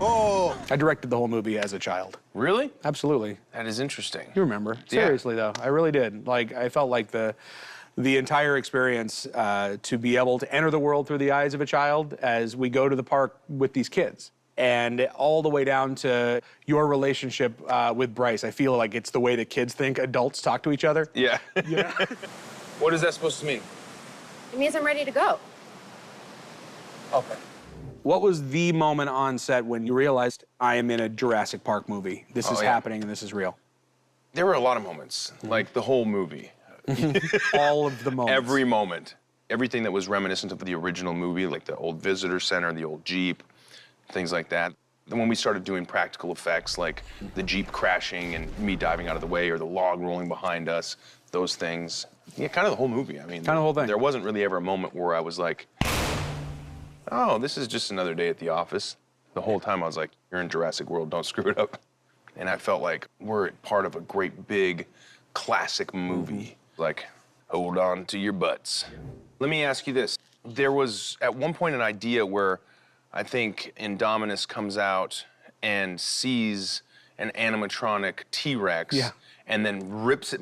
Oh! I directed the whole movie as a child. Really? Absolutely. That is interesting. You remember. Seriously, though. I really did. Like, I felt like the entire experience to be able to enter the world through the eyes of a child as we go to the park with these kids. And all the way down to your relationship with Bryce. I feel like it's the way that kids think adults talk to each other. Yeah. Yeah. What is that supposed to mean? It means I'm ready to go. Okay. What was the moment on set when you realized I am in a Jurassic Park movie? This is happening and this is real. There were a lot of moments, like the whole movie. All of the moments. Every moment. Everything that was reminiscent of the original movie, like the old visitor center, the old Jeep, things like that. Then when we started doing practical effects, like the Jeep crashing and me diving out of the way or the log rolling behind us, those things. Yeah, kind of the whole movie. I mean, kind of the whole thing. There wasn't really ever a moment where I was like, oh, this is just another day at the office. The whole time I was like, you're in Jurassic World, don't screw it up. And I felt like we're part of a great big classic movie. Like, hold on to your butts. Let me ask you this. There was at one point an idea where I think Indominus comes out and sees an animatronic T-Rex and then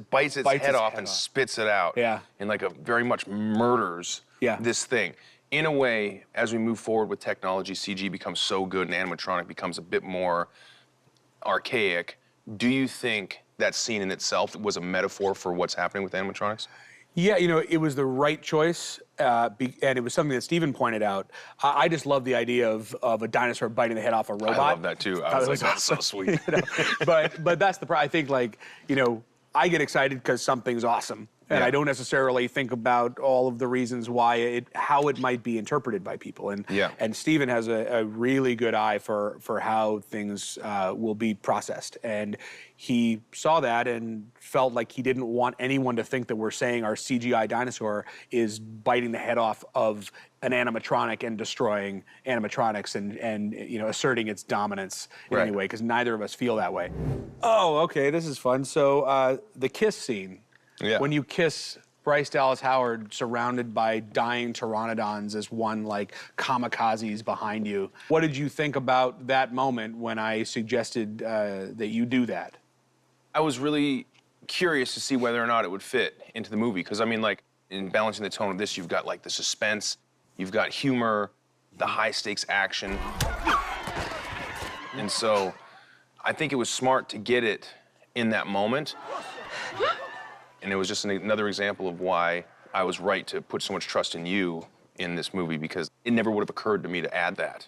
bites its head off and spits it out. Yeah. And like very much murders this thing. In a way, as we move forward with technology, CG becomes so good and animatronic becomes a bit more archaic. Do you think that scene in itself was a metaphor for what's happening with animatronics? Yeah, you know, it was the right choice, and it was something that Steven pointed out. I just love the idea of a dinosaur biting the head off a robot. I love that too. I was like, that's so sweet. You know? But that's the I think, like, you know, I get excited because something's awesome. And I don't necessarily think about all of the reasons why how it might be interpreted by people. And Steven has a really good eye for how things will be processed. And he saw that and felt like he didn't want anyone to think that we're saying our CGI dinosaur is biting the head off of an animatronic and destroying animatronics and you know, asserting its dominance in any way, because neither of us feel that way. Oh, okay, this is fun. So the kiss scene. Yeah. When you kiss Bryce Dallas Howard surrounded by dying pteranodons as one like kamikazes behind you, what did you think about that moment when I suggested that you do that? I was really curious to see whether or not it would fit into the movie, because I mean, like, in balancing the tone of this, you've got like the suspense, you've got humor, the high stakes action. And so I think it was smart to get it in that moment. And it was just another example of why I was right to put so much trust in you in this movie, because it never would have occurred to me to add that.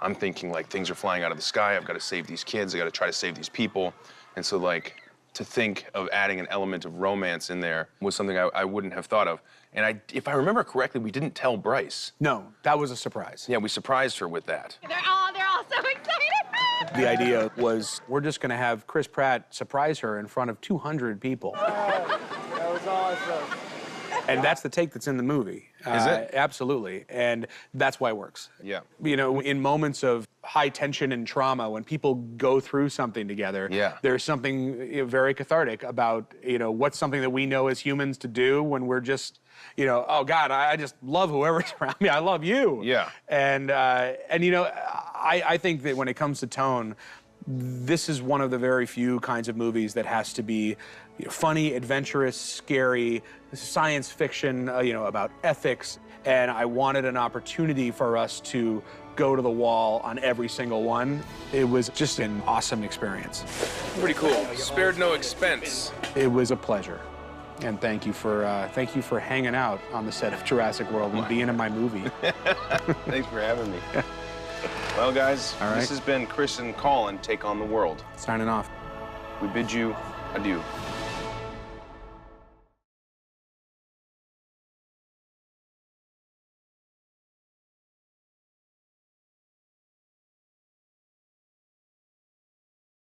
I'm thinking, like, things are flying out of the sky. I've got to save these kids. I got to try to save these people. And so, like, to think of adding an element of romance in there was something I wouldn't have thought of. And if I remember correctly, we didn't tell Bryce. No, that was a surprise. Yeah, we surprised her with that. They're all so excited. The idea was we're just going to have Chris Pratt surprise her in front of 200 people. That was awesome. And that's the take that's in the movie. Is it? Absolutely. And that's why it works. Yeah. You know, in moments of high tension and trauma, when people go through something together, there's something very cathartic about, you know, what's something that we know as humans to do when we're just, you know, oh, God, I just love whoever's around me. I love you. Yeah. And you know, I think that when it comes to tone, this is one of the very few kinds of movies that has to be, you know, funny, adventurous, scary, science fiction, you know, about ethics. And I wanted an opportunity for us to go to the wall on every single one. It was just an awesome experience. Pretty cool. Spared no expense. It was a pleasure. And thank you for hanging out on the set of Jurassic World and being in my movie. Thanks for having me. Well, guys, this has been Chris and Colin Take on the World. Signing off. We bid you adieu.